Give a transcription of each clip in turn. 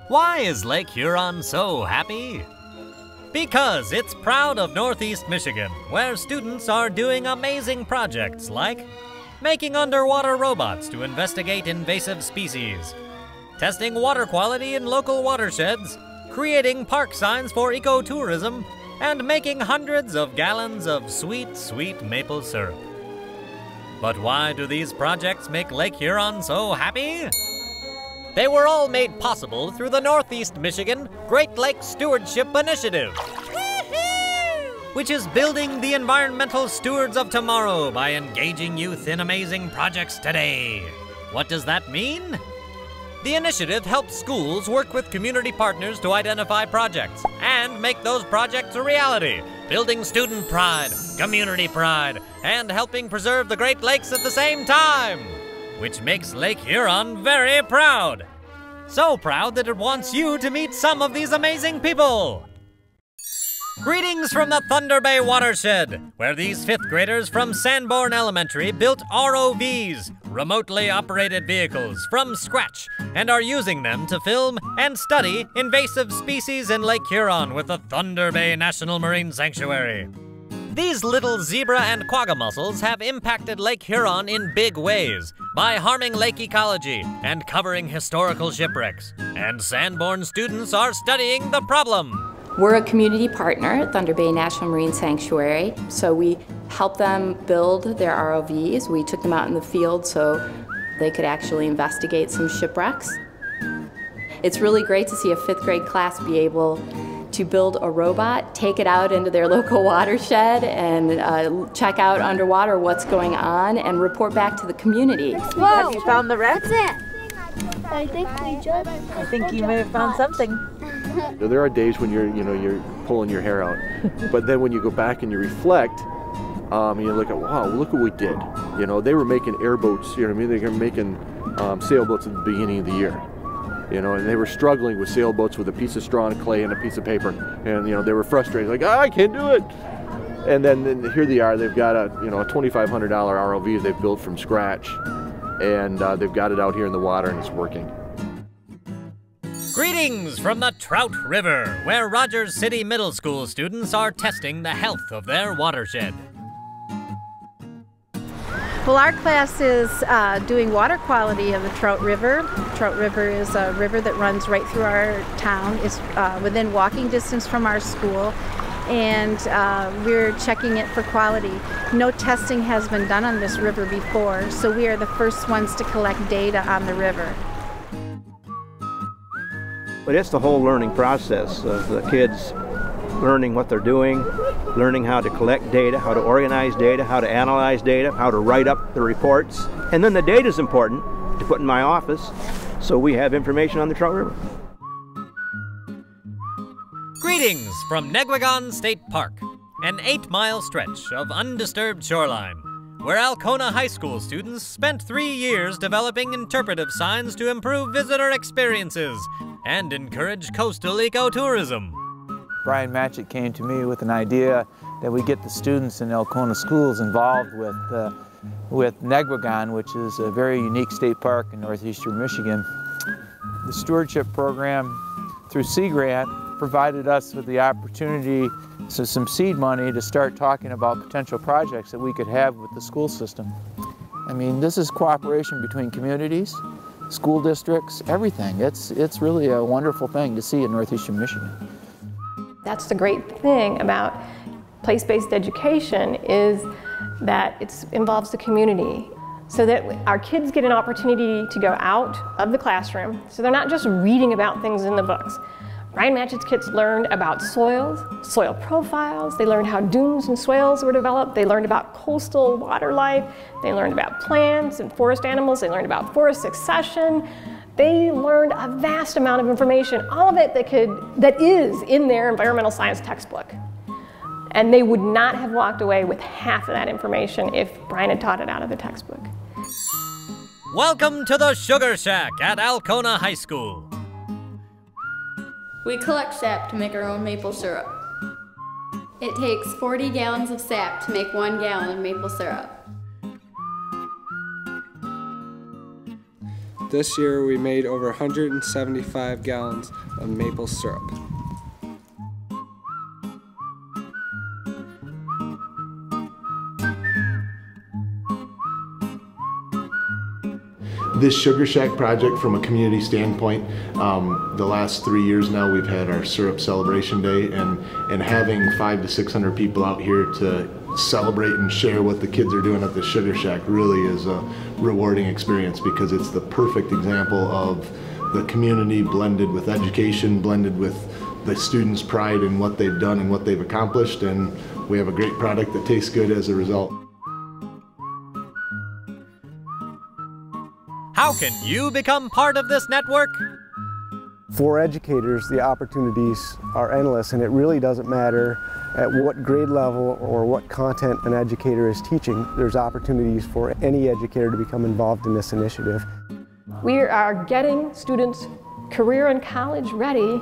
Why is Lake Huron so happy? Because it's proud of Northeast Michigan, where students are doing amazing projects like making underwater robots to investigate invasive species, testing water quality in local watersheds, creating park signs for ecotourism, and making hundreds of gallons of sweet, sweet maple syrup. But why do these projects make Lake Huron so happy? They were all made possible through the Northeast Michigan Great Lakes Stewardship Initiative, which is building the environmental stewards of tomorrow by engaging youth in amazing projects today. What does that mean? The initiative helps schools work with community partners to identify projects and make those projects a reality, building student pride, community pride, and helping preserve the Great Lakes at the same time, which makes Lake Huron very proud. So proud that it wants you to meet some of these amazing people. Greetings from the Thunder Bay watershed, where these 5th graders from Sanborn Elementary built ROVs, remotely operated vehicles, from scratch, and are using them to film and study invasive species in Lake Huron with the Thunder Bay National Marine Sanctuary. These little zebra and quagga mussels have impacted Lake Huron in big ways by harming lake ecology and covering historical shipwrecks. And Sanborn students are studying the problem. We're a community partner at Thunder Bay National Marine Sanctuary, so we help them build their ROVs. We took them out in the field so they could actually investigate some shipwrecks. It's really great to see a 5th grade class be able to build a robot, take it out into their local watershed, and check out underwater what's going on and report back to the community. Whoa. Have you found the wreck? I think we just... I think you may have found something. There are days when you're pulling your hair out, but then when you go back and you reflect, you look at, wow, look what we did. You know, they were making airboats. You know what I mean? They were making sailboats at the beginning of the year. You know, and they were struggling with sailboats with a piece of straw and clay and a piece of paper, and you know they were frustrated, like, I can't do it. And then here they are. They've got a $2,500 ROV they've built from scratch, and they've got it out here in the water, and it's working. Greetings from the Trout River, where Rogers City Middle School students are testing the health of their watershed. Well, our class is doing water quality of the Trout River. Trout River is a river that runs right through our town. It's within walking distance from our school, and we're checking it for quality. No testing has been done on this river before, so we are the first ones to collect data on the river. But it's the whole learning process of the kids learning what they're doing, learning how to collect data, how to organize data, how to analyze data, how to write up the reports. And then the data is important to put in my office so we have information on the Trout River. Greetings from Negwagon State Park, an 8-mile stretch of undisturbed shoreline, where Alcona High School students spent 3 years developing interpretive signs to improve visitor experiences and encourage coastal ecotourism. Brian Matchett came to me with an idea that we get the students in Alcona schools involved with Negwagon, which is a very unique state park in northeastern Michigan. The stewardship program through Sea Grant provided us with the opportunity, so some seed money, to start talking about potential projects that we could have with the school system. I mean, this is cooperation between communities, school districts, everything. It's really a wonderful thing to see in northeastern Michigan. That's the great thing about place-based education, is that it involves the community, so that our kids get an opportunity to go out of the classroom, so they're not just reading about things in the books. Brian Matchett's kids learned about soils, soil profiles, they learned how dunes and swales were developed, they learned about coastal water life, they learned about plants and forest animals, they learned about forest succession. They learned a vast amount of information, all of it that is in their environmental science textbook. And they would not have walked away with half of that information if Brian had taught it out of the textbook. Welcome to the Sugar Shack at Alcona High School. We collect sap to make our own maple syrup. It takes 40 gallons of sap to make 1 gallon of maple syrup. This year we made over 175 gallons of maple syrup. This Sugar Shack project, from a community standpoint, the last 3 years now we've had our syrup celebration day, and having 500 to 600 people out here to celebrate and share what the kids are doing at the Sugar Shack really is a rewarding experience, because it's the perfect example of the community blended with education, blended with the students' pride in what they've done and what they've accomplished, and we have a great product that tastes good as a result. How can you become part of this network? For educators, the opportunities are endless, and it really doesn't matter at what grade level or what content an educator is teaching. There's opportunities for any educator to become involved in this initiative. We are getting students career and college ready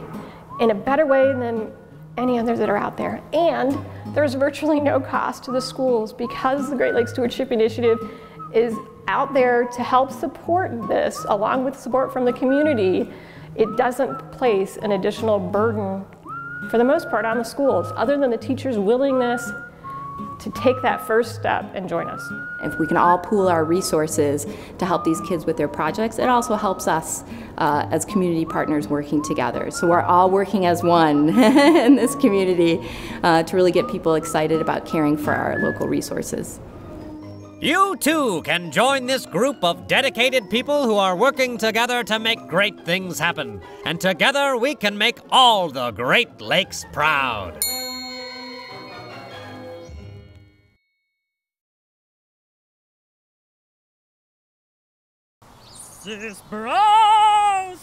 in a better way than any others that are out there. And there's virtually no cost to the schools, because the Great Lakes Stewardship Initiative is out there to help support this, along with support from the community. It doesn't place an additional burden, for the most part, on the schools, other than the teachers' willingness to take that first step and join us. If we can all pool our resources to help these kids with their projects, it also helps us as community partners working together. So we're all working as one in this community to really get people excited about caring for our local resources. You too can join this group of dedicated people who are working together to make great things happen. And together we can make all the Great Lakes proud. Sis Bro